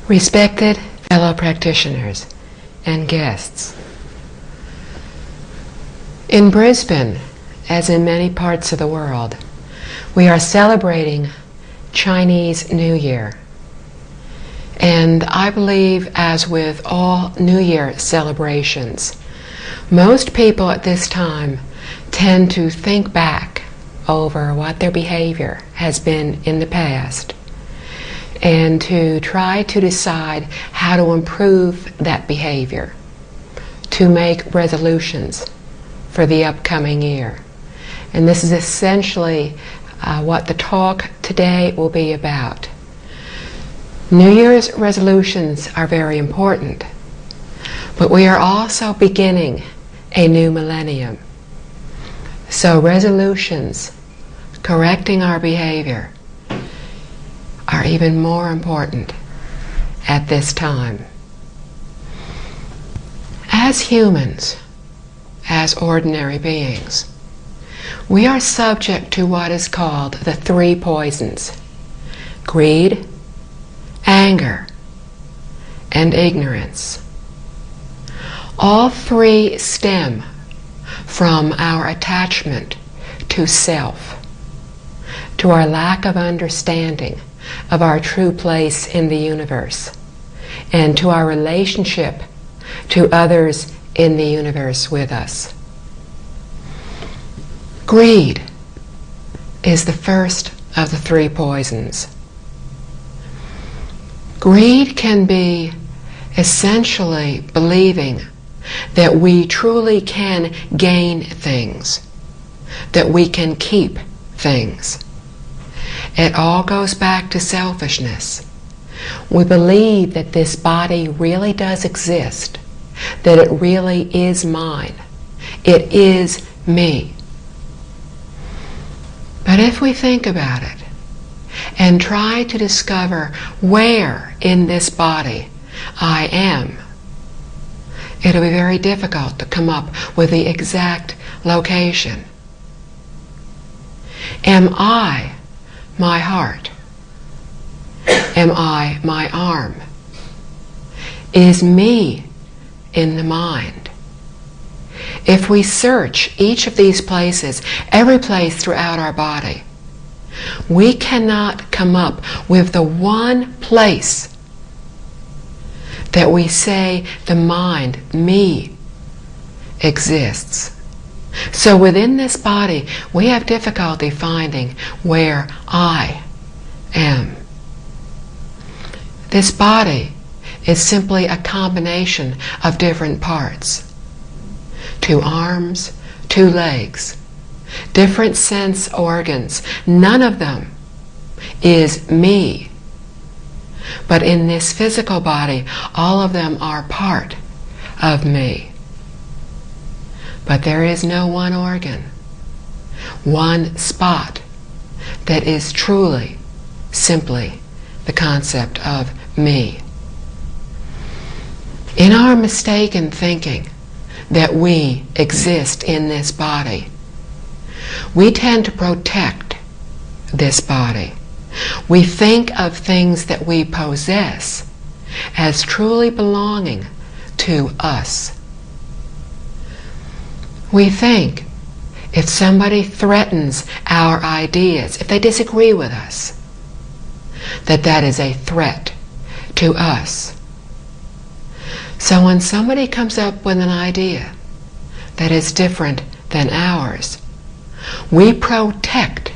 Respected fellow practitioners and guests, in Brisbane, as in many parts of the world, we are celebrating Chinese New Year. And I believe, as with all New Year celebrations, most people at this time tend to think back over what their behavior has been in the past and to try to decide how to improve that behavior, to make resolutions for the upcoming year. And this is essentially what the talk today will be about. New Year's resolutions are very important, but we are also beginning a new millennium. So resolutions, correcting our behavior, are even more important at this time. As humans, as ordinary beings, we are subject to what is called the three poisons: greed, anger, and ignorance. All three stem from our attachment to self, to our lack of understanding of our true place in the universe, and to our relationship to others in the universe with us. Greed is the first of the three poisons. Greed can be essentially believing that we truly can gain things, that we can keep things. It all goes back to selfishness. We believe that this body really does exist, that it really is mine. It is me. But if we think about it and try to discover where in this body I am, it'll be very difficult to come up with the exact location. Am I my heart? Am I my arm? Is me in the mind? If we search each of these places, every place throughout our body, we cannot come up with the one place that we say the mind, me, exists. So within this body, we have difficulty finding where I am. This body is simply a combination of different parts. 2 arms, 2 legs, different sense organs. None of them is me. But in this physical body, all of them are part of me. But there is no one organ, one spot that is truly, simply the concept of me. In our mistaken thinking that we exist in this body, we tend to protect this body. We think of things that we possess as truly belonging to us. We think if somebody threatens our ideas, if they disagree with us, that that is a threat to us. So when somebody comes up with an idea that is different than ours, we protect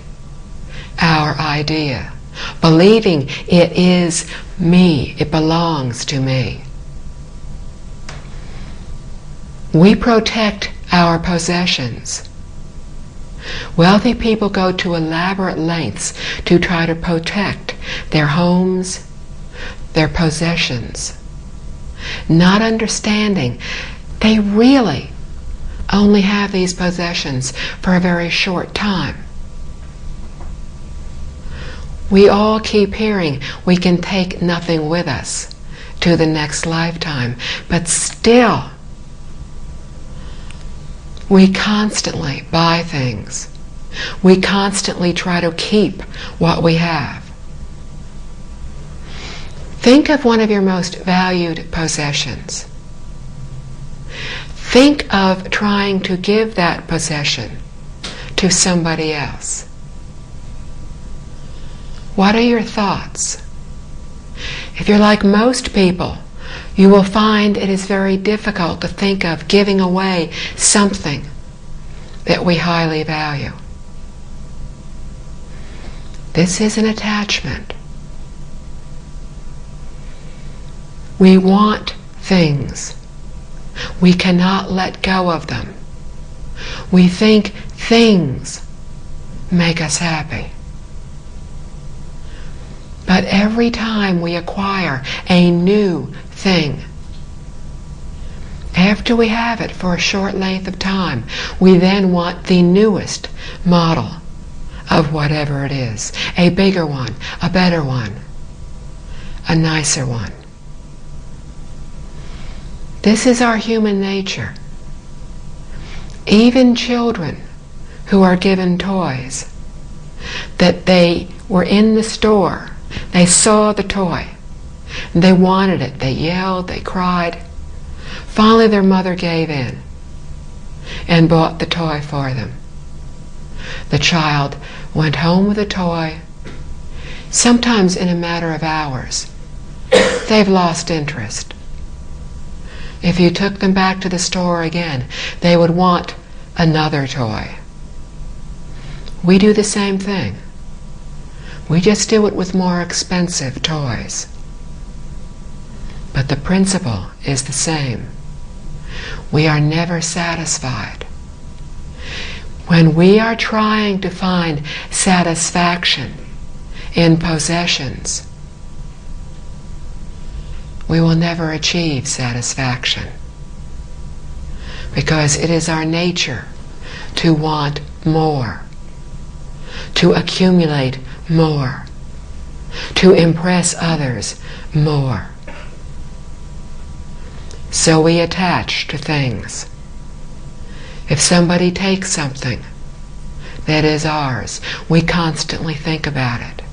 our idea, believing it is me, it belongs to me. We protect our possessions. Wealthy people go to elaborate lengths to try to protect their homes, their possessions, not understanding they really only have these possessions for a very short time. We all keep hearing we can take nothing with us to the next lifetime, but still we constantly buy things. We constantly try to keep what we have. Think of one of your most valued possessions. Think of trying to give that possession to somebody else. What are your thoughts? If you're like most people, you will find it is very difficult to think of giving away something that we highly value. This is an attachment. We want things. We cannot let go of them. We think things make us happy. But every time we acquire a new thing, after we have it for a short length of time, we then want the newest model of whatever it is. A bigger one, a better one, a nicer one. This is our human nature. Even children who are given toys, that they were in the store, they saw the toy, they wanted it, they yelled, they cried. Finally their mother gave in and bought the toy for them. The child went home with the toy. Sometimes in a matter of hours, they've lost interest. If you took them back to the store again, they would want another toy. We do the same thing. We just do it with more expensive toys. But the principle is the same. We are never satisfied. When we are trying to find satisfaction in possessions, we will never achieve satisfaction, because it is our nature to want more, to accumulate more, to impress others more. So we attach to things. If somebody takes something that is ours, we constantly think about it.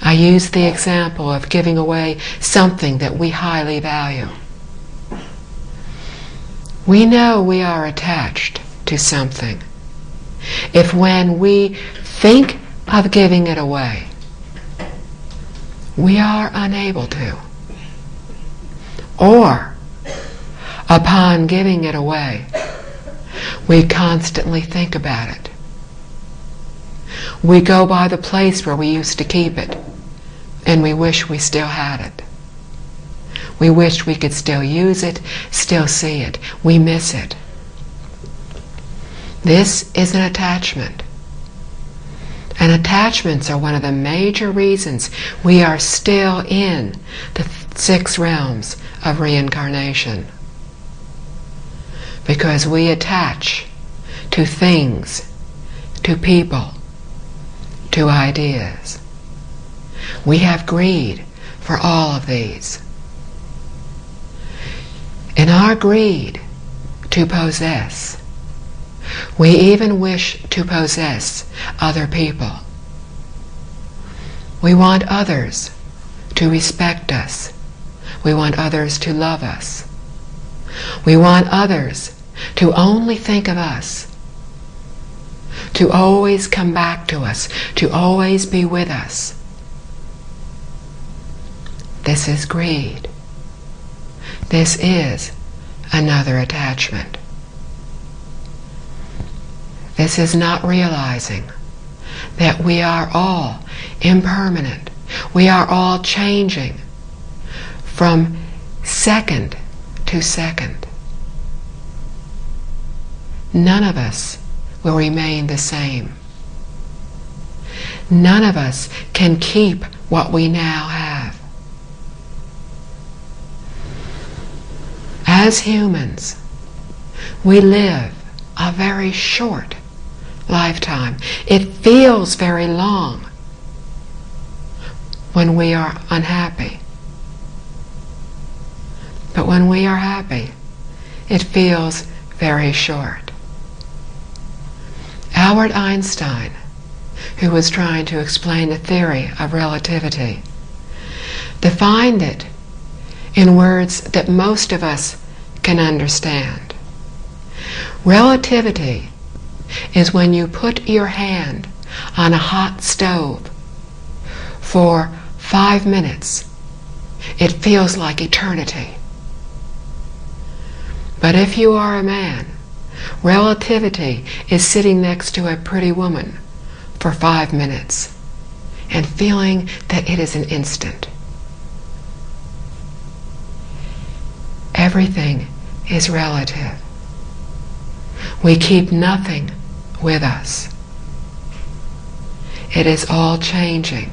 I use the example of giving away something that we highly value. We know we are attached to something if when we think of giving it away, we are unable to. Or, upon giving it away, we constantly think about it. We go by the place where we used to keep it, and we wish we still had it. We wish we could still use it, still see it. We miss it. This is an attachment. And attachments are one of the major reasons we are still in the 6 realms of reincarnation. Because we attach to things, to people, to ideas. We have greed for all of these. In our greed to possess, we even wish to possess other people. We want others to respect us. We want others to love us. We want others to only think of us, to always come back to us, to always be with us. This is greed. This is another attachment. This is not realizing that we are all impermanent. We are all changing from second to second. None of us will remain the same. None of us can keep what we now have. As humans, we live a very short lifetime. It feels very long when we are unhappy. But when we are happy, it feels very short. Albert Einstein, who was trying to explain the theory of relativity, defined it in words that most of us can understand. Relativity is when you put your hand on a hot stove for 5 minutes. It feels like eternity. But if you are a man, relativity is sitting next to a pretty woman for 5 minutes and feeling that it is an instant. Everything is relative. We keep nothing with us. It is all changing.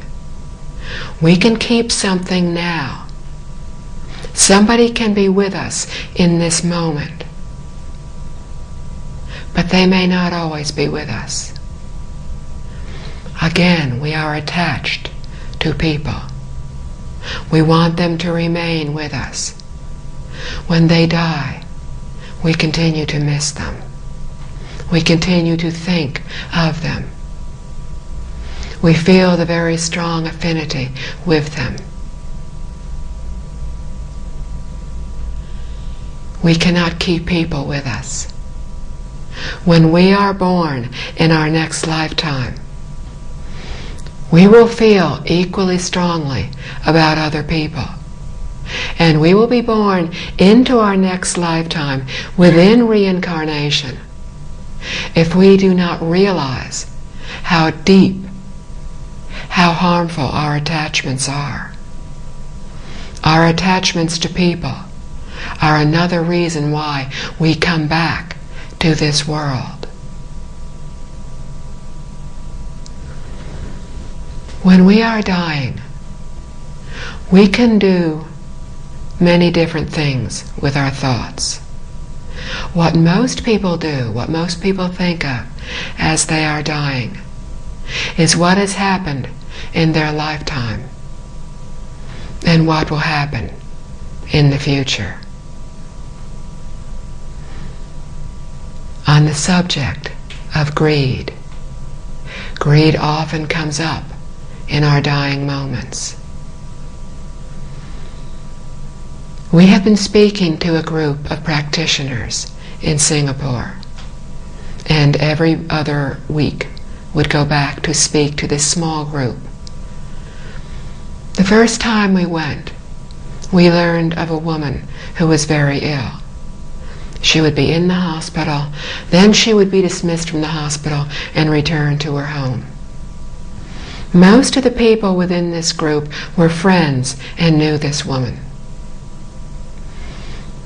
We can keep something now. Somebody can be with us in this moment, but they may not always be with us. Again, we are attached to people. We want them to remain with us. When they die, we continue to miss them. We continue to think of them. We feel the very strong affinity with them. We cannot keep people with us. When we are born in our next lifetime, we will feel equally strongly about other people. And we will be born into our next lifetime within reincarnation if we do not realize how deep, how harmful our attachments are. Our attachments to people are another reason why we come back to this world. When we are dying, we can do many different things with our thoughts. What most people do, what most people think of as they are dying, is what has happened in their lifetime and what will happen in the future. On the subject of greed, greed often comes up in our dying moments. We have been speaking to a group of practitioners in Singapore, and every other week would go back to speak to this small group. The first time we went, we learned of a woman who was very ill. She would be in the hospital, then she would be dismissed from the hospital and return to her home. Most of the people within this group were friends and knew this woman.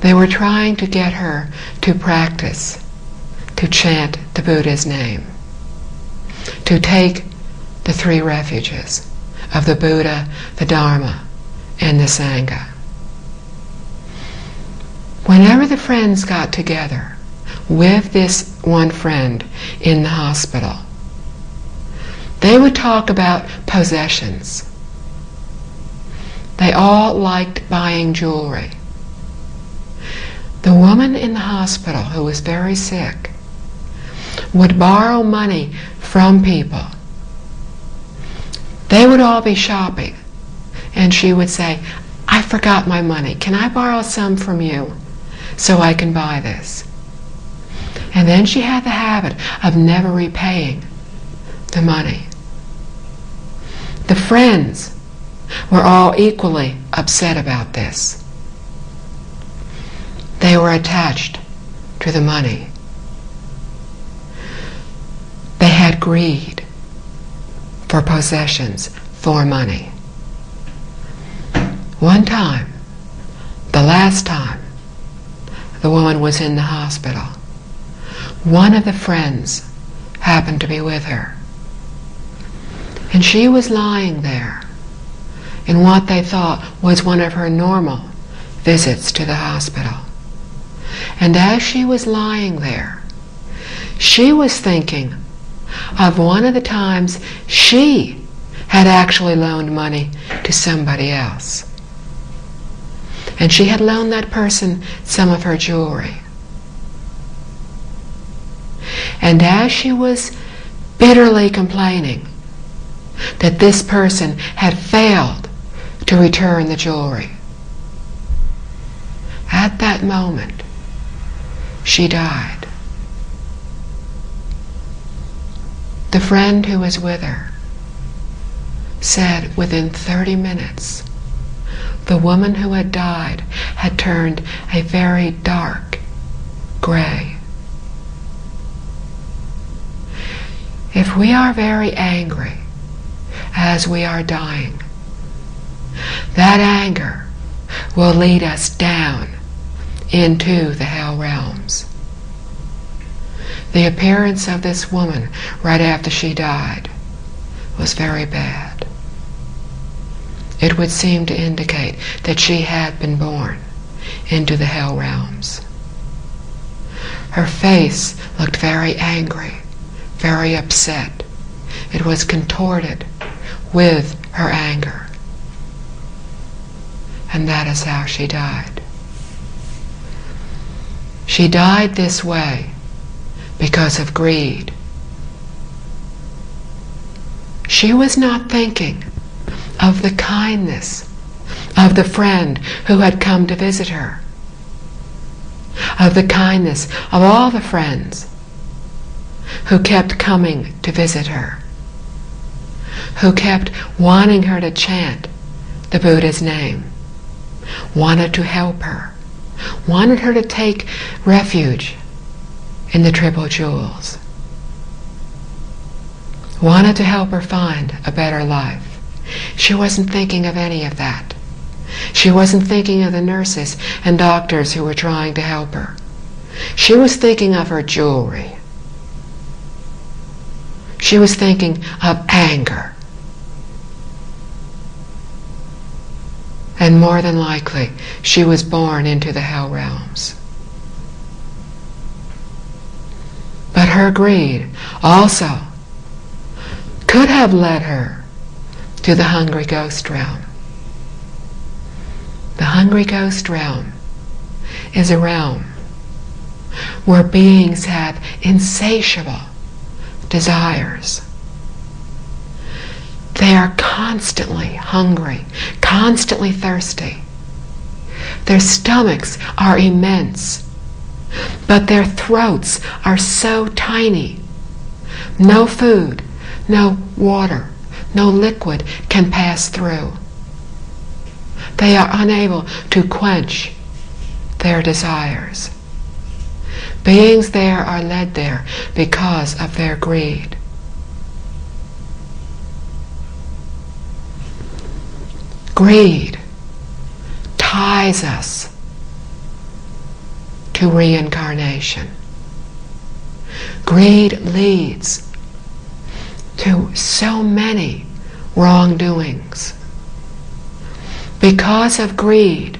They were trying to get her to practice, to chant the Buddha's name, to take the 3 refuges of the Buddha, the Dharma, and the Sangha. Whenever the friends got together with this one friend in the hospital, they would talk about possessions. They all liked buying jewelry. The woman in the hospital who was very sick would borrow money from people. They would all be shopping, and she would say, "I forgot my money. Can I borrow some from you so I can buy this?" And then she had the habit of never repaying the money. The friends were all equally upset about this. They were attached to the money. They had greed for possessions, for money. One time, the last time the woman was in the hospital, one of the friends happened to be with her. And she was lying there in what they thought was one of her normal visits to the hospital. And as she was lying there, she was thinking of one of the times she had actually loaned money to somebody else. And she had loaned that person some of her jewelry. And as she was bitterly complaining that this person had failed to return the jewelry. At that moment, she died. The friend who was with her said within 30 minutes, the woman who had died had turned a very dark gray. If we are very angry as we are dying, that anger will lead us down into the hell realms. The appearance of this woman right after she died was very bad. It would seem to indicate that she had been born into the hell realms. Her face looked very angry, very upset. It was contorted with her anger. And that is how she died. She died this way because of greed. She was not thinking of the kindness of the friend who had come to visit her, of the kindness of all the friends who kept coming to visit her, who kept wanting her to chant the Buddha's name, wanted to help her, wanted her to take refuge in the Triple Jewels, wanted to help her find a better life. She wasn't thinking of any of that. She wasn't thinking of the nurses and doctors who were trying to help her. She was thinking of her jewelry. She was thinking of anger. And more than likely, she was born into the hell realms. But her greed also could have led her to the hungry ghost realm. The hungry ghost realm is a realm where beings have insatiable desires. They are constantly hungry, constantly thirsty. Their stomachs are immense, but their throats are so tiny. No food, no water, no liquid can pass through. They are unable to quench their desires. Beings there are led there because of their greed. Greed ties us to reincarnation. Greed leads to so many wrongdoings. Because of greed,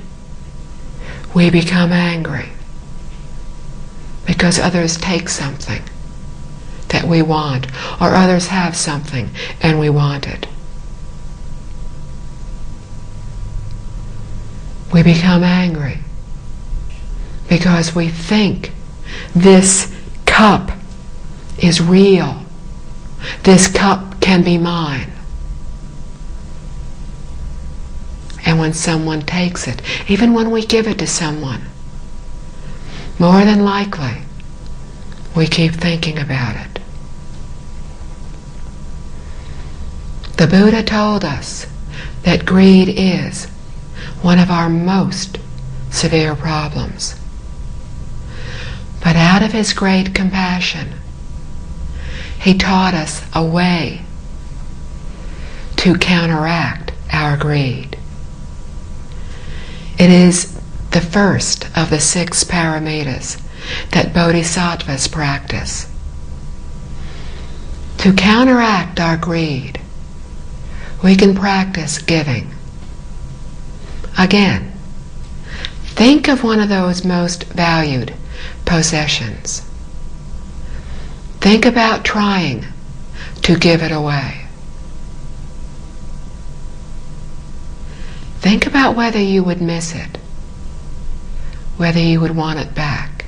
we become angry because others take something that we want, or others have something and we want it. We become angry because we think this cup is real. This cup can be mine. And when someone takes it, even when we give it to someone, more than likely, we keep thinking about it. The Buddha told us that greed is one of our most severe problems. But out of his great compassion, he taught us a way to counteract our greed. It is the first of the 6 paramitas that bodhisattvas practice. To counteract our greed, we can practice giving. Again, think of one of those most valued possessions. Think about trying to give it away. Think about whether you would miss it, whether you would want it back.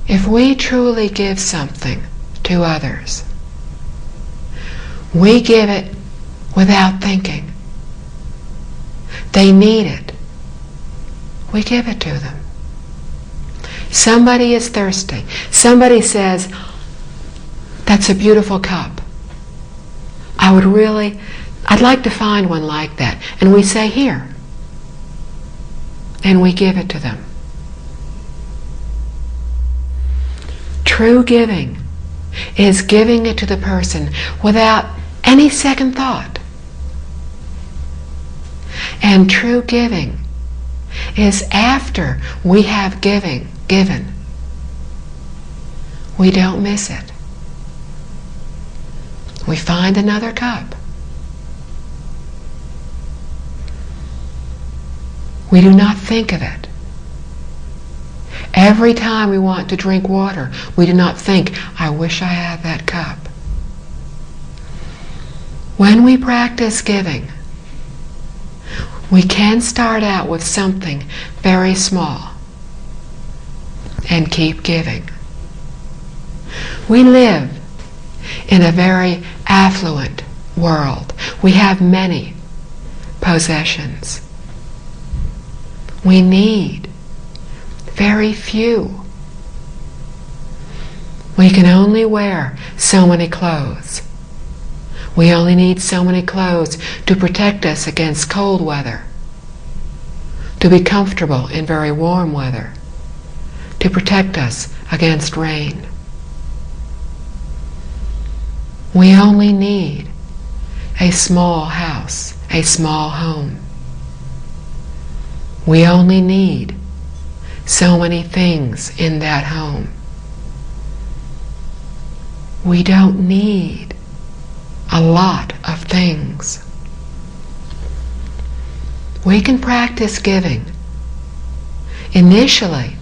If we truly give something to others, we give it without thinking. They need it. We give it to them. Somebody is thirsty. Somebody says, "That's a beautiful cup. I'd like to find one like that." And we say, "Here." And we give it to them. True giving is giving it to the person without any second thought. And true giving is after we have given, we don't miss it. We find another cup. We do not think of it. Every time we want to drink water, we do not think, "I wish I had that cup." When we practice giving, we can start out with something very small and keep giving. We live in a very affluent world. We have many possessions. We need very few. We can only wear so many clothes. We only need so many clothes to protect us against cold weather, to be comfortable in very warm weather, to protect us against rain. We only need a small house, a small home. We only need so many things in that home. We don't need a lot of things. We can practice giving initially,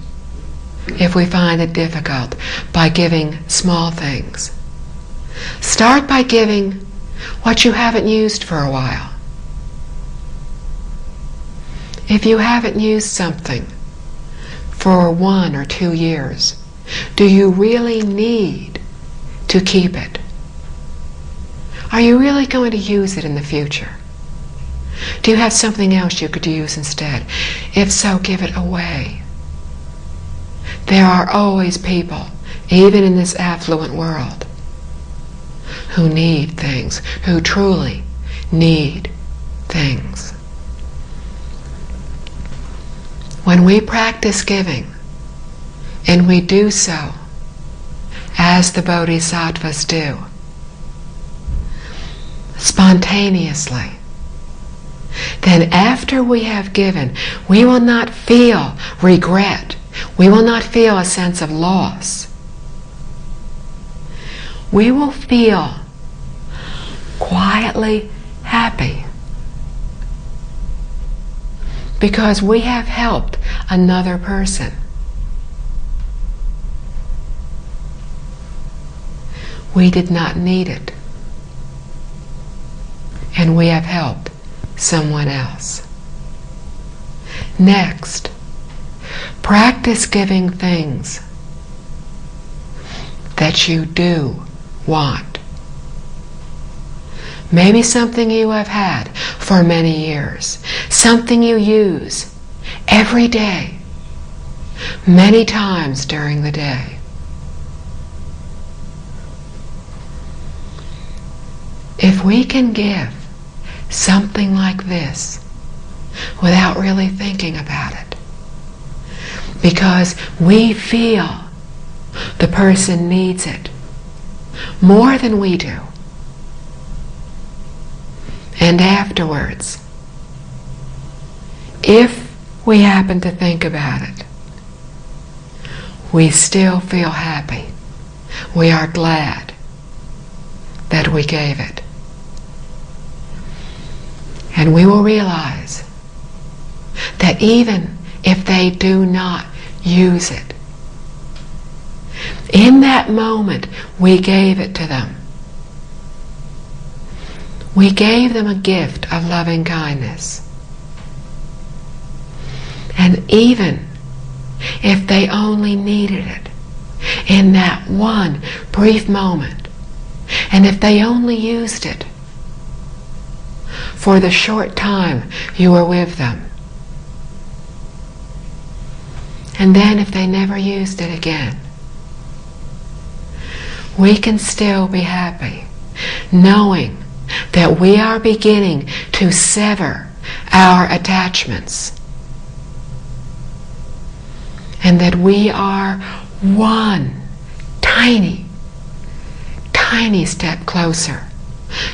if we find it difficult, by giving small things. Start by giving what you haven't used for a while. If you haven't used something for 1 or 2 years, do you really need to keep it? Are you really going to use it in the future? Do you have something else you could use instead? If so, give it away. There are always people, even in this affluent world, who need things, who truly need things. When we practice giving, and we do so as the Bodhisattvas do, spontaneously, then after we have given, we will not feel regret. We will not feel a sense of loss. We will feel quietly happy because we have helped another person. We did not need it, and we have helped someone else. Next, practice giving things that you do want. Maybe something you have had for many years, something you use every day, many times during the day. If we can give something like this without really thinking about it, because we feel the person needs it more than we do, and afterwards, if we happen to think about it, we still feel happy. We are glad that we gave it. And we will realize that even if they do not use it, in that moment we gave it to them. We gave them a gift of loving kindness. And even if they only needed it in that one brief moment, and if they only used it for the short time you were with them. And then if they never used it again, we can still be happy, knowing that we are beginning to sever our attachments, and that we are one tiny, tiny step closer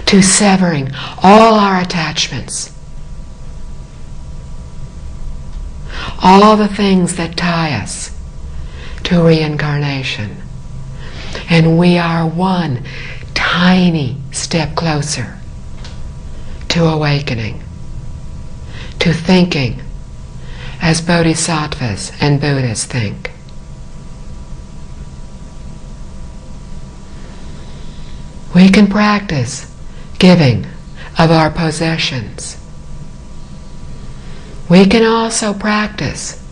to severing all our attachments, all the things that tie us to reincarnation. And we are one tiny step closer to awakening, to thinking as bodhisattvas and Buddhas think. We can practice giving of our possessions. We can also practice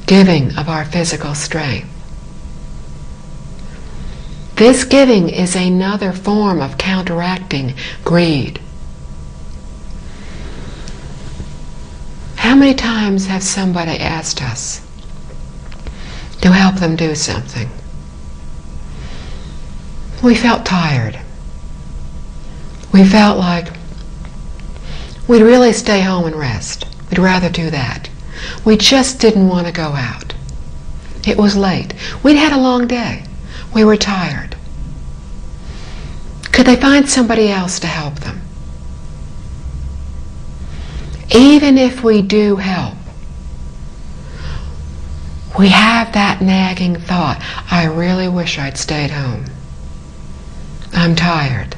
giving of our physical strength. This giving is another form of counteracting greed. How many times have somebody asked us to help them do something? We felt tired. We felt like we'd really stay home and rest. We'd rather do that. We just didn't want to go out. It was late. We'd had a long day. We were tired. Could they find somebody else to help them? Even if we do help, we have that nagging thought, I really wish I'd stayed home. I'm tired.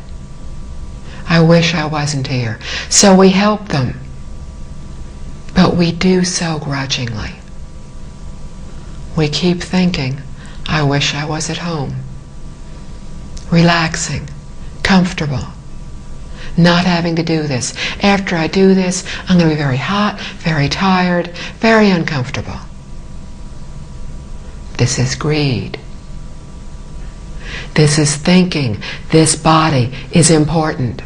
I wish I wasn't here. So we help them, but we do so grudgingly. We keep thinking, I wish I was at home, relaxing, comfortable, not having to do this. After I do this, I'm going to be very hot, very tired, very uncomfortable. This is greed. This is thinking this body is important.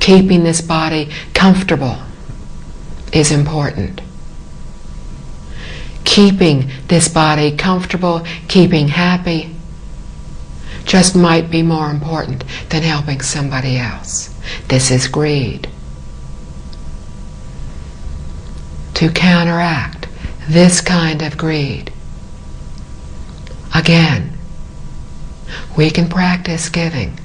Keeping this body comfortable is important. Keeping this body comfortable, keeping happy, just might be more important than helping somebody else. This is greed. To counteract this kind of greed, again, we can practice giving.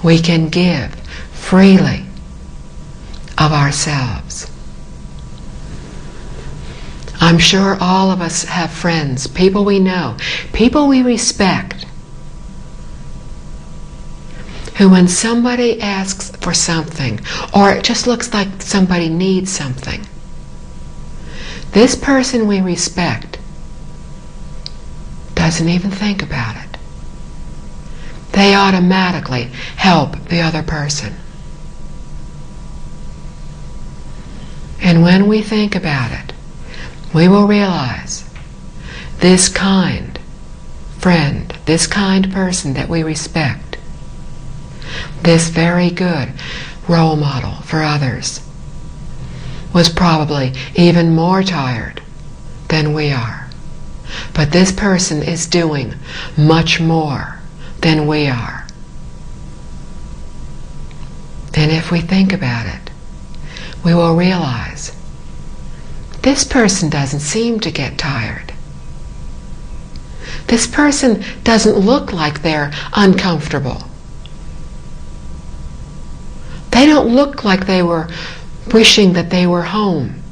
We can give freely of ourselves. I'm sure all of us have friends, people we know, people we respect, who when somebody asks for something, or it just looks like somebody needs something, this person we respect doesn't even think about it. They automatically help the other person. And when we think about it, we will realize this kind friend, this kind person that we respect, this very good role model for others, was probably even more tired than we are. But this person is doing much more than we are. And if we think about it, we will realize this person doesn't seem to get tired. This person doesn't look like they're uncomfortable. They don't look like they were wishing that they were home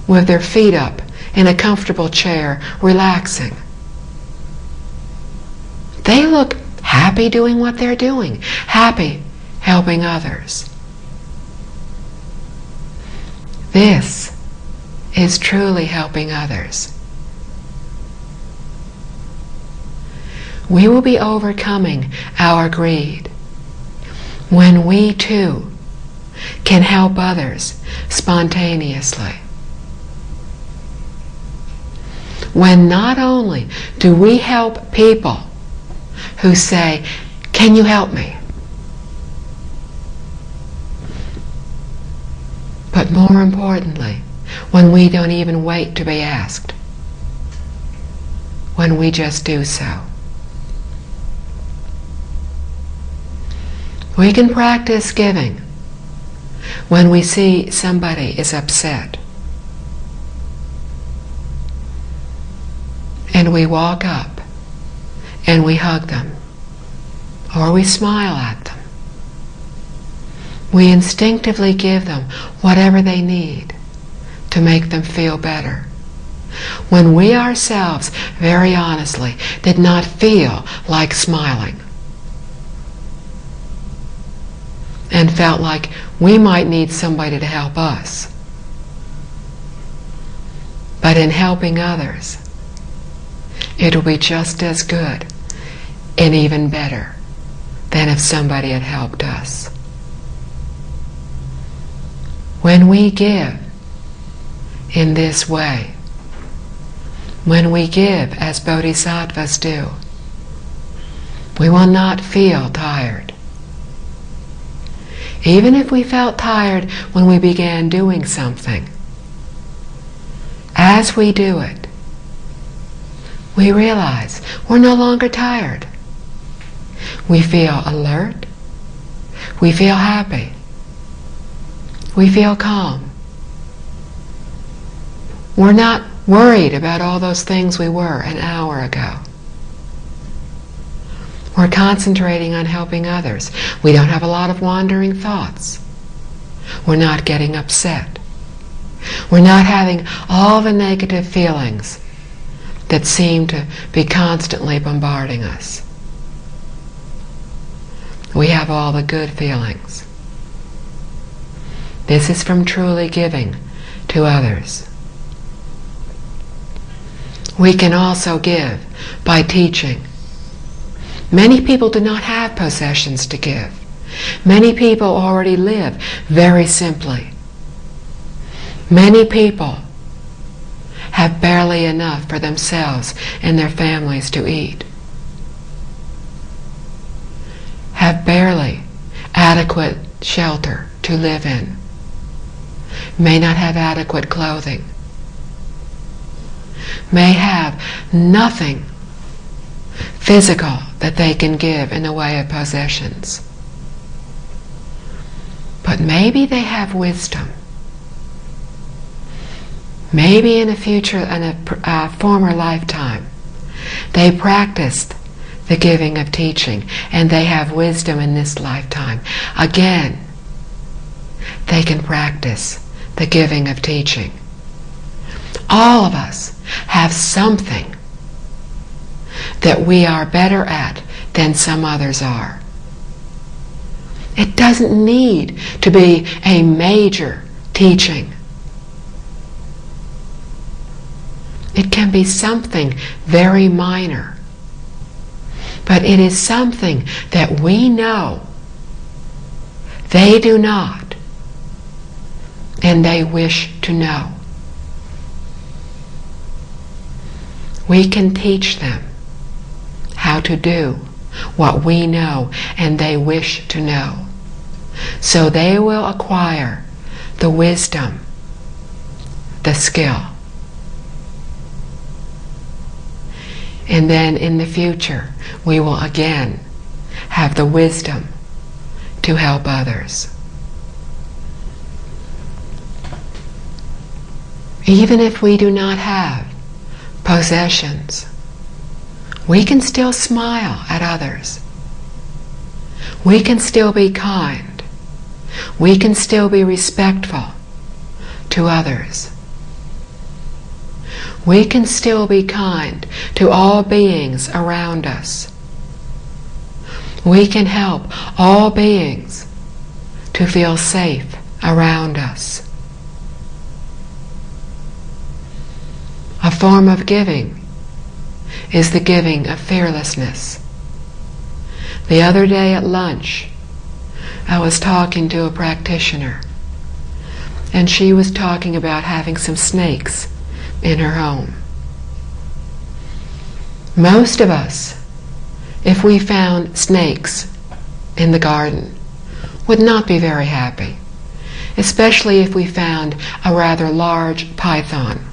with their feet up in a comfortable chair, relaxing. They look happy doing what they're doing, happy helping others. This is truly helping others. We will be overcoming our greed when we too can help others spontaneously. When not only do we help people who say, "Can you help me?" But more importantly, when we don't even wait to be asked, when we just do so. We can practice giving when we see somebody is upset. And we walk up and we hug them, or we smile at them. We instinctively give them whatever they need to make them feel better, when we ourselves, very honestly, did not feel like smiling and felt like we might need somebody to help us. But in helping others, it will be just as good and even better than if somebody had helped us. When we give in this way, when we give as bodhisattvas do, we will not feel tired. Even if we felt tired when we began doing something, as we do it, we realize we're no longer tired. We feel alert. We feel happy. We feel calm. We're not worried about all those things we were an hour ago. We're concentrating on helping others. We don't have a lot of wandering thoughts. We're not getting upset. We're not having all the negative feelings that seem to be constantly bombarding us. We have all the good feelings. This is from truly giving to others. We can also give by teaching. Many people do not have possessions to give. Many people already live very simply. Many people have barely enough for themselves and their families to eat. Have barely adequate shelter to live in. May not have adequate clothing. May have nothing physical that they can give in the way of possessions. But maybe they have wisdom. Maybe in a former lifetime, they practiced the giving of teaching, and they have wisdom in this lifetime. Again, they can practice the giving of teaching. All of us have something that we are better at than some others are. It doesn't need to be a major teaching. It can be something very minor. But it is something that we know they do not, and they wish to know. We can teach them how to do what we know and they wish to know. So they will acquire the wisdom, the skill. And then in the future, we will again have the wisdom to help others. Even if we do not have possessions, we can still smile at others. We can still be kind. We can still be respectful to others. We can still be kind to all beings around us. We can help all beings to feel safe around us. A form of giving is the giving of fearlessness. The other day at lunch, I was talking to a practitioner, and she was talking about having some snakes in her home. Most of us, if we found snakes in the garden, would not be very happy especially if we found a rather large python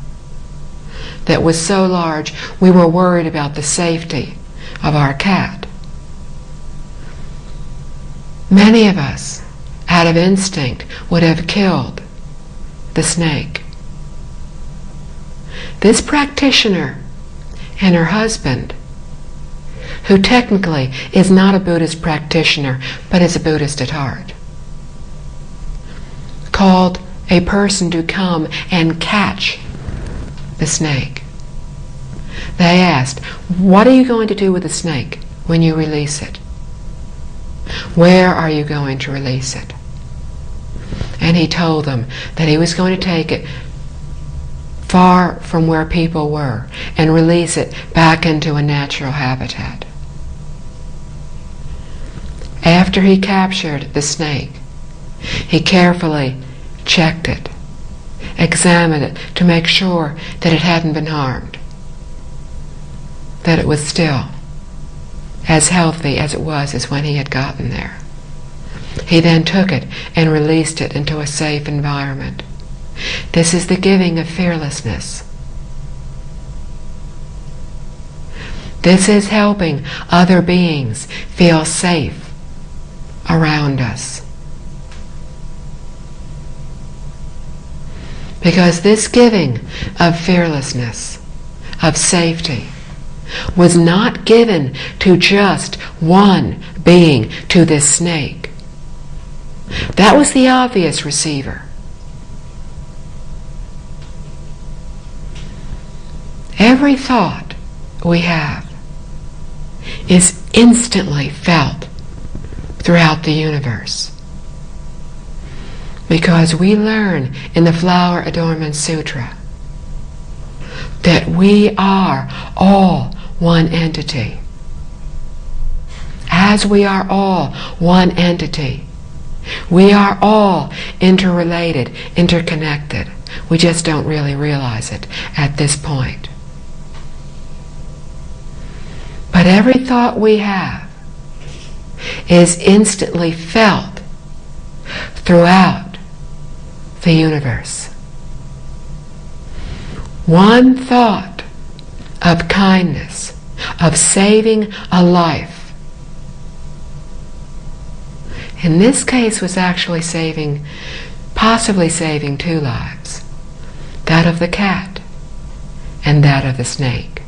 that was so large we were worried about the safety of our cat. Many of us, out of instinct, would have killed the snake. This practitioner and her husband, who technically is not a Buddhist practitioner but is a Buddhist at heart, called a person to come and catch the snake. They asked, "What are you going to do with the snake when you release it? Where are you going to release it?" And he told them that he was going to take it far from where people were and release it back into a natural habitat. After he captured the snake, he carefully checked it, examined it to make sure that it hadn't been harmed, that it was still as healthy as it was as when he had gotten there. He then took it and released it into a safe environment. This is the giving of fearlessness. This is helping other beings feel safe around us. Because this giving of fearlessness, of safety, was not given to just one being, to this snake. That was the obvious receiver. Every thought we have is instantly felt throughout the universe. Because we learn in the Flower Adornment Sutra that we are all one entity. As we are all one entity, we are all interrelated, interconnected. We just don't really realize it at this point. But every thought we have is instantly felt throughout the universe. One thought of kindness, of saving a life, in this case was actually possibly saving two lives, that of the cat and that of the snake.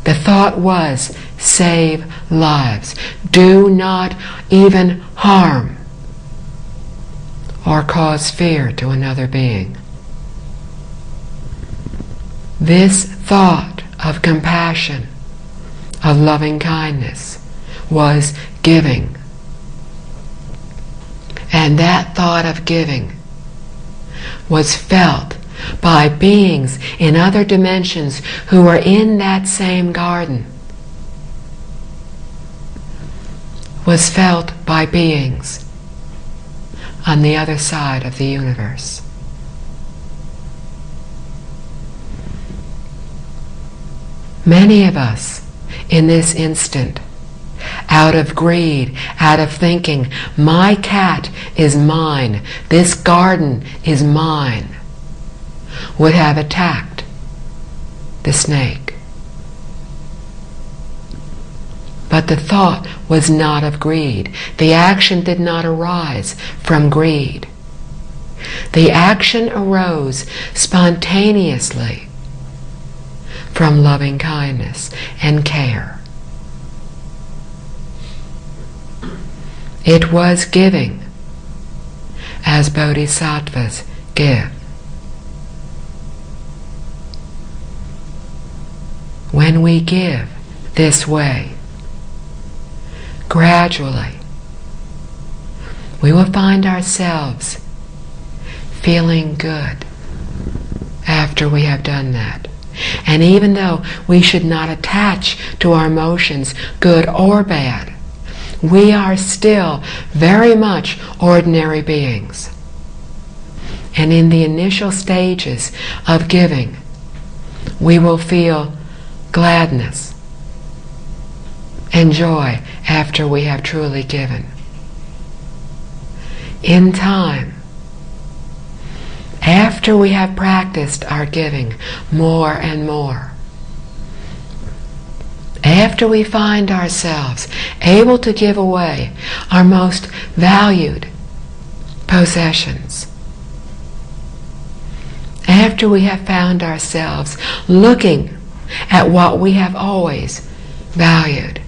The thought was, save lives. Do not even harm or cause fear to another being. This thought of compassion, of loving kindness, was giving. And that thought of giving was felt by beings in other dimensions who were in that same garden, was felt by beings on the other side of the universe. Many of us in this instant, out of greed, out of thinking, my cat is mine, this garden is mine, would have attacked the snake. But the thought was not of greed. The action did not arise from greed. The action arose spontaneously from loving kindness and care. It was giving as bodhisattvas give. When we give this way, gradually, we will find ourselves feeling good after we have done that. And even though we should not attach to our emotions, good or bad, we are still very much ordinary beings. And in the initial stages of giving, we will feel gladness and joy after we have truly given. in time, after we have practiced our giving more and more, after we find ourselves able to give away our most valued possessions, after we have found ourselves looking at what we have always valued,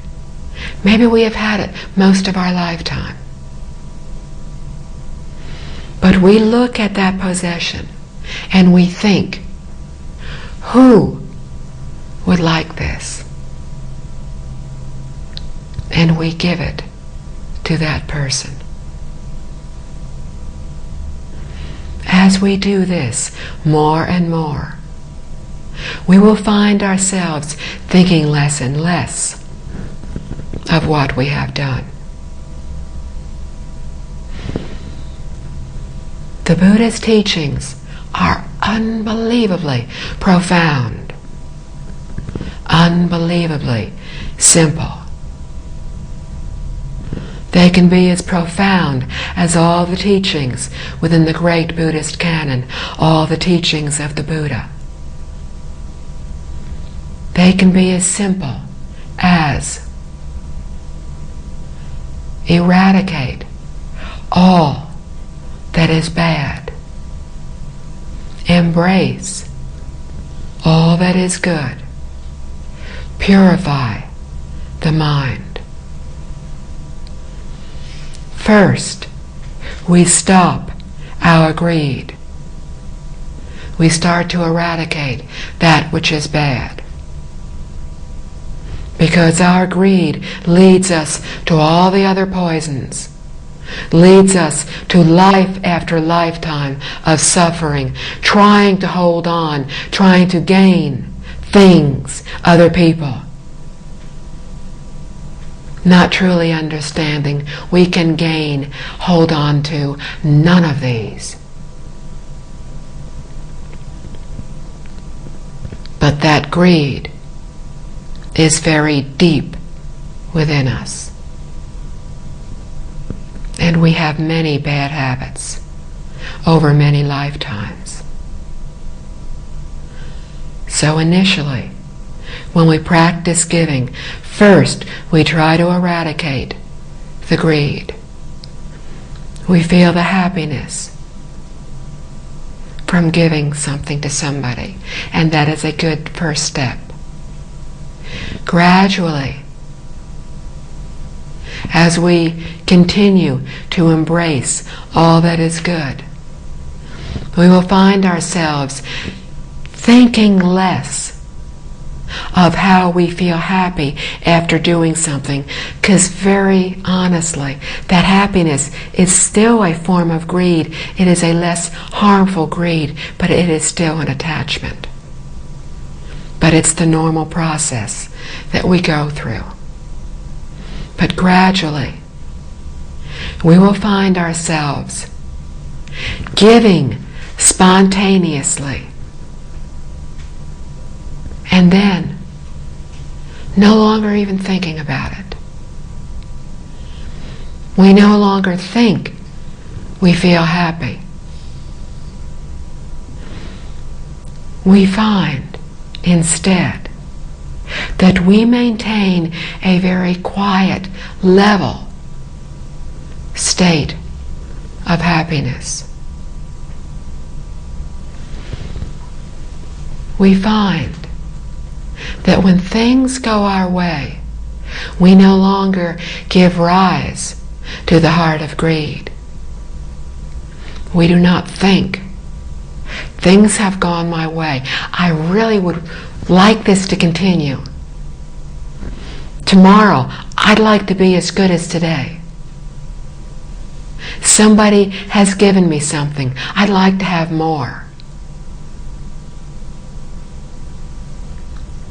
maybe we have had it most of our lifetime, but we look at that possession and we think, who would like this? And we give it to that person. As we do this more and more, we will find ourselves thinking less and less of what we have done. The Buddha's teachings are unbelievably profound, unbelievably simple. They can be as profound as all the teachings within the great Buddhist canon, all the teachings of the Buddha. They can be as simple as eradicate all that is bad, embrace all that is good, purify the mind. First, we stop our greed. We start to eradicate that which is bad. Because our greed leads us to all the other poisons, leads us to life after lifetime of suffering, trying to hold on, trying to gain things, other people. Not truly understanding we can gain, hold on to none of these. But that greed is very deep within us. And we have many bad habits over many lifetimes. So initially, when we practice giving, first we try to eradicate the greed. We feel the happiness from giving something to somebody, and that is a good first step. Gradually, as we continue to embrace all that is good, we will find ourselves thinking less of how we feel happy after doing something, because very honestly, that happiness is still a form of greed. It is a less harmful greed, but it is still an attachment. But it's the normal process that we go through. But gradually, we will find ourselves giving spontaneously, and then no longer even thinking about it. We no longer think we feel happy. We find instead that we maintain a very quiet, level state of happiness. We find that when things go our way, we no longer give rise to the heart of greed. We do not think, things have gone my way, I really would like this to continue. Tomorrow, I'd like to be as good as today. Somebody has given me something, I'd like to have more.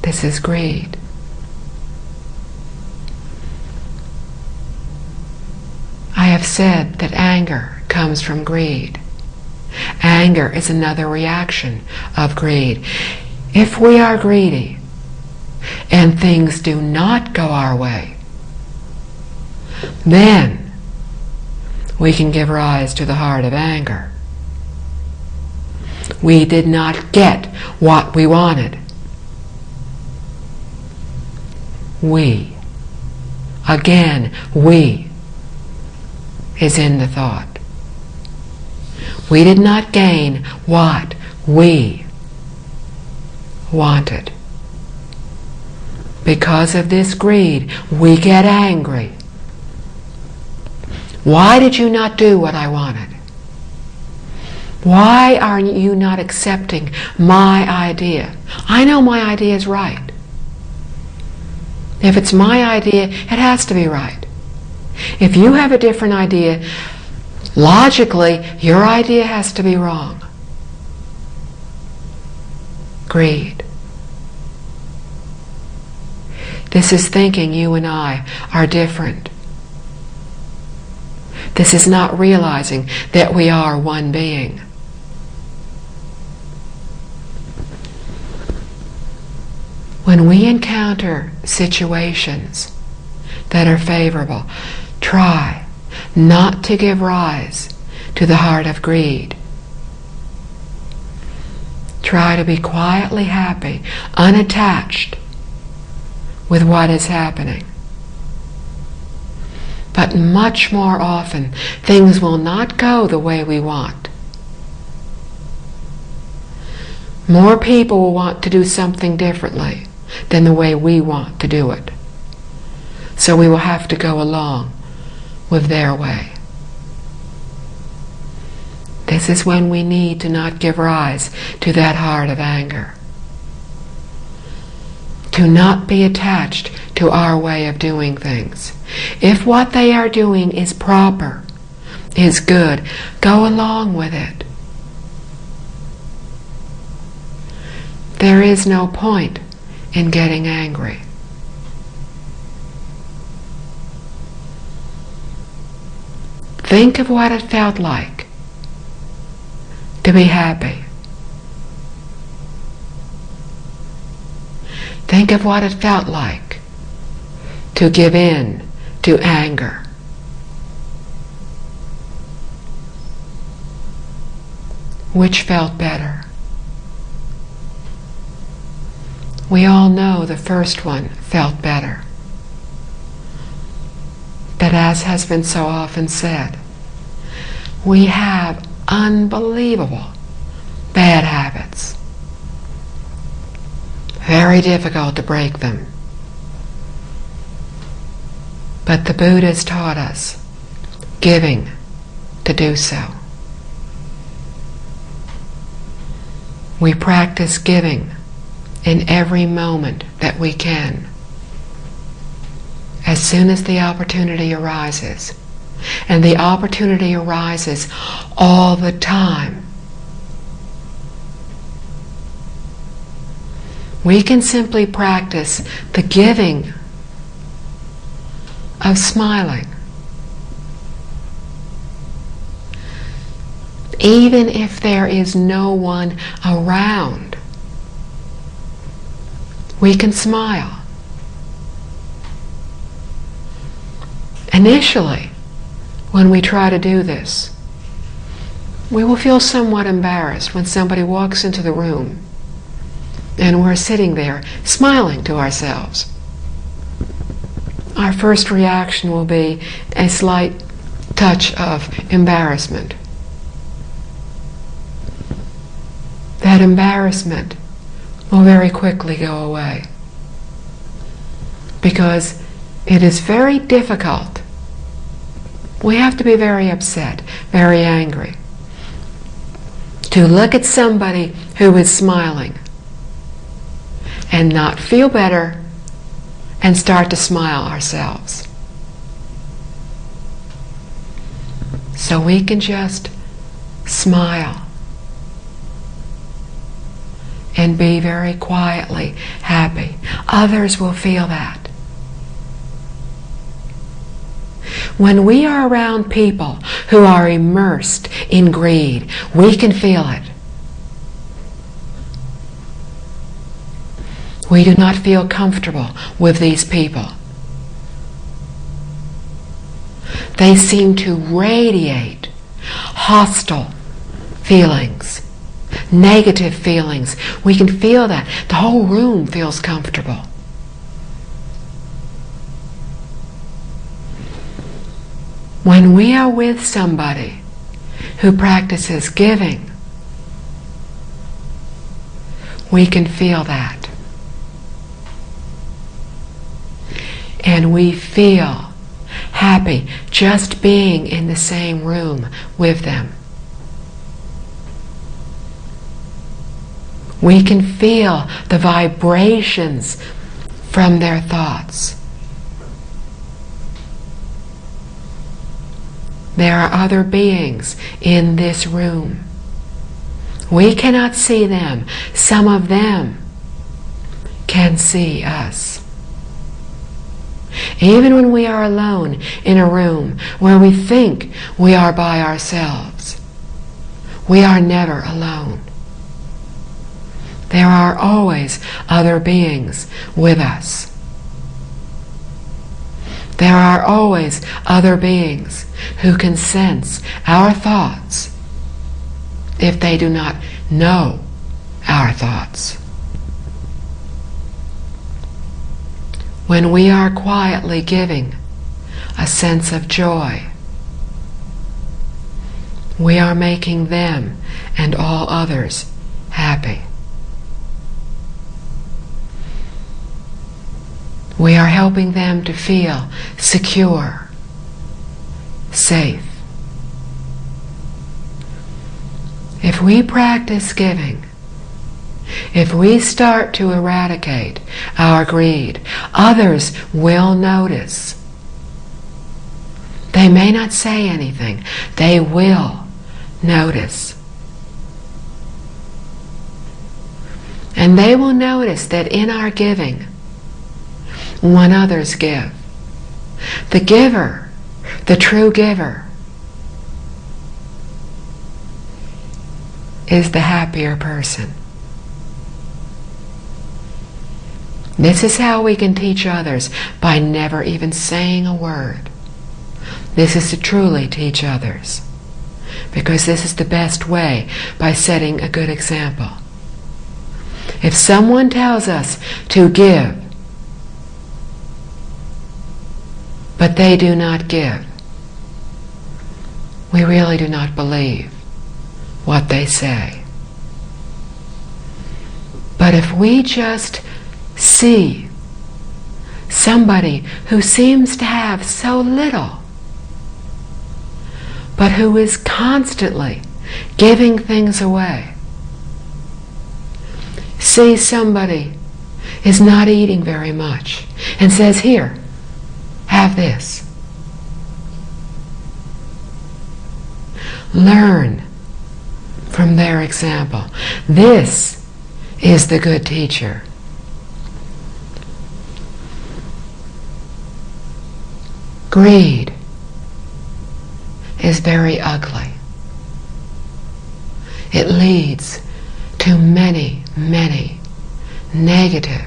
This is greed. I have said that anger comes from greed. Anger is another reaction of greed. If we are greedy and things do not go our way, then we can give rise to the heart of anger. We did not get what we wanted. We. Again, we is in the thought. We did not gain what we wanted. Because of this greed, we get angry. Why did you not do what I wanted? Why are you not accepting my idea? I know my idea is right. If it's my idea, it has to be right. If you have a different idea, logically, your idea has to be wrong. Greed. This is thinking you and I are different. This is not realizing that we are one being. When we encounter situations that are favorable, try not to give rise to the heart of greed. Try to be quietly happy, unattached with what is happening. But much more often, things will not go the way we want. More people will want to do something differently than the way we want to do it. So we will have to go along with their way. This is when we need to not give rise to that heart of anger. To not be attached to our way of doing things. If what they are doing is proper, is good, go along with it. There is no point in getting angry. Think of what it felt like to be happy. Think of what it felt like to give in to anger. Which felt better? We all know the first one felt better. But as has been so often said, we have unbelievable bad habits. Very difficult to break them. But the Buddhas taught us giving to do so. We practice giving in every moment that we can. As soon as the opportunity arises, and the opportunity arises all the time, we can simply practice the giving of smiling. Even if there is no one around, we can smile. Initially, when we try to do this, we will feel somewhat embarrassed when somebody walks into the room and we're sitting there smiling to ourselves. Our first reaction will be a slight touch of embarrassment. That embarrassment will very quickly go away, because it is very difficult. We have to be very upset, very angry, to look at somebody who is smiling and not feel better and start to smile ourselves. So we can just smile and be very quietly happy. Others will feel that. When we are around people who are immersed in greed, we can feel it. We do not feel comfortable with these people. They seem to radiate hostile feelings, negative feelings. We can feel that. The whole room feels comfortable. When we are with somebody who practices giving, we can feel that. And we feel happy just being in the same room with them. We can feel the vibrations from their thoughts. There are other beings in this room. We cannot see them. Some of them can see us. Even when we are alone in a room where we think we are by ourselves, we are never alone. There are always other beings with us. There are always other beings who can sense our thoughts if they do not know our thoughts. When we are quietly giving a sense of joy, we are making them and all others happy. We are helping them to feel secure, safe. If we practice giving, if we start to eradicate our greed, others will notice. They may not say anything. They will notice. And they will notice that in our giving, when others give, the giver, the true giver, is the happier person. This is how we can teach others, by never even saying a word. This is to truly teach others, because this is the best way, by setting a good example. If someone tells us to give, but they do not give, we really do not believe what they say. But if we just see somebody who seems to have so little, but who is constantly giving things away, see somebody is not eating very much and says, "Here, have this." Learn from their example. This is the good teacher. Greed is very ugly. It leads to many, many negative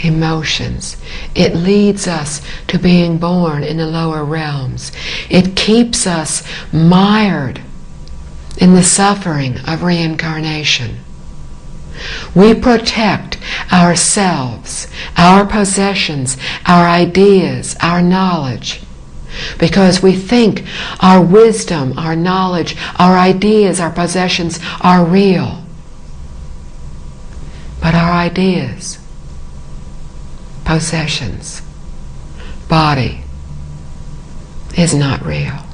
emotions. It leads us to being born in the lower realms. It keeps us mired in the suffering of reincarnation. We protect ourselves, our possessions, our ideas, our knowledge, because we think our wisdom, our knowledge, our ideas, our possessions are real. But our ideas, possessions, body is not real.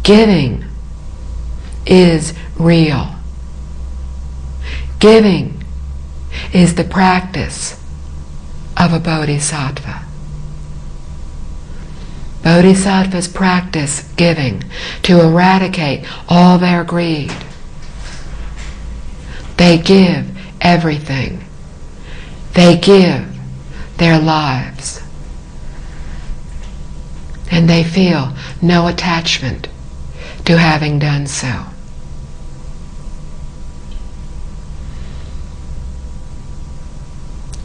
Giving is real. Giving is the practice of a bodhisattva. Bodhisattvas practice giving to eradicate all their greed. They give everything. They give their lives. And they feel no attachment to having done so.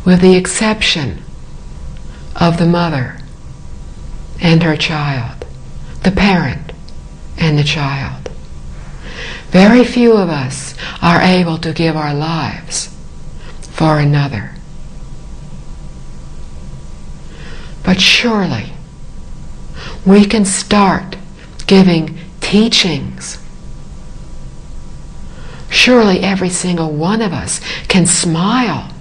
With the exception of the mother and her child, the parent and the child. Very few of us are able to give our lives for another. But surely we can start giving teachings. Surely every single one of us can smile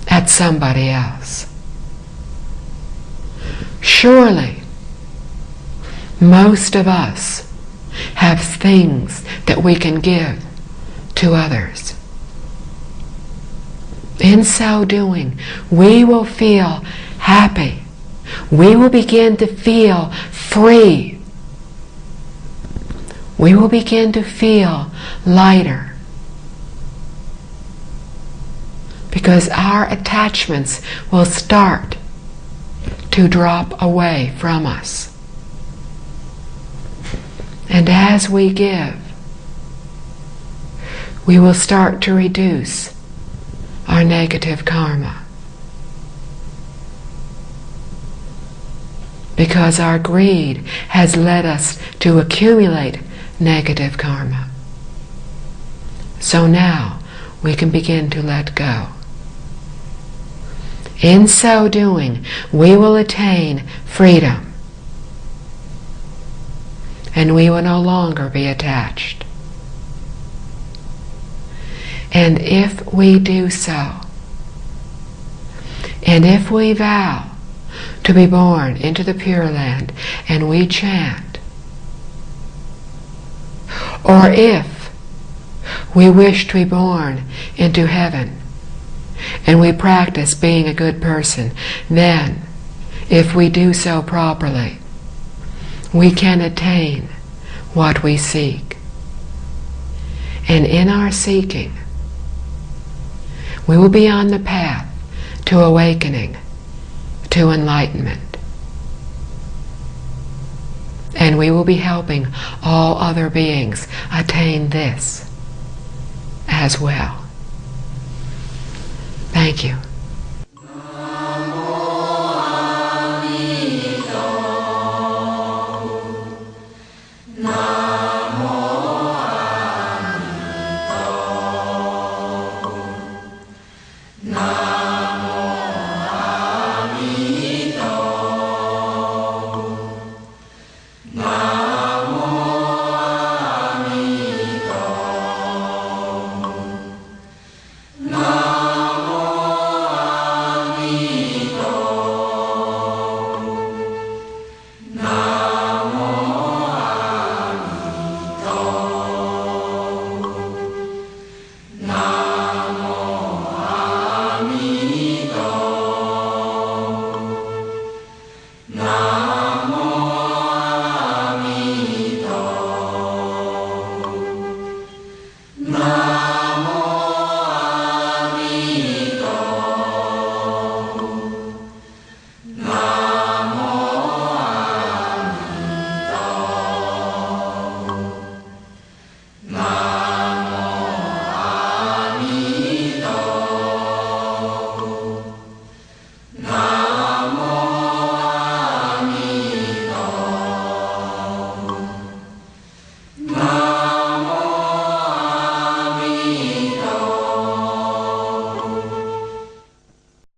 at somebody else. Surely most of us have things that we can give to others. In so doing, we will feel happy. We will begin to feel free. We will begin to feel lighter. Because our attachments will start to drop away from us. And as we give, we will start to reduce our negative karma. Because our greed has led us to accumulate negative karma. So now we can begin to let go. In so doing, we will attain freedom. And we will no longer be attached. And if we do so, and if we vow to be born into the Pure Land, and we chant, or if we wish to be born into heaven, and we practice being a good person, then, if we do so properly, we can attain what we seek. And in our seeking, we will be on the path to awakening, to enlightenment. And we will be helping all other beings attain this as well. Thank you.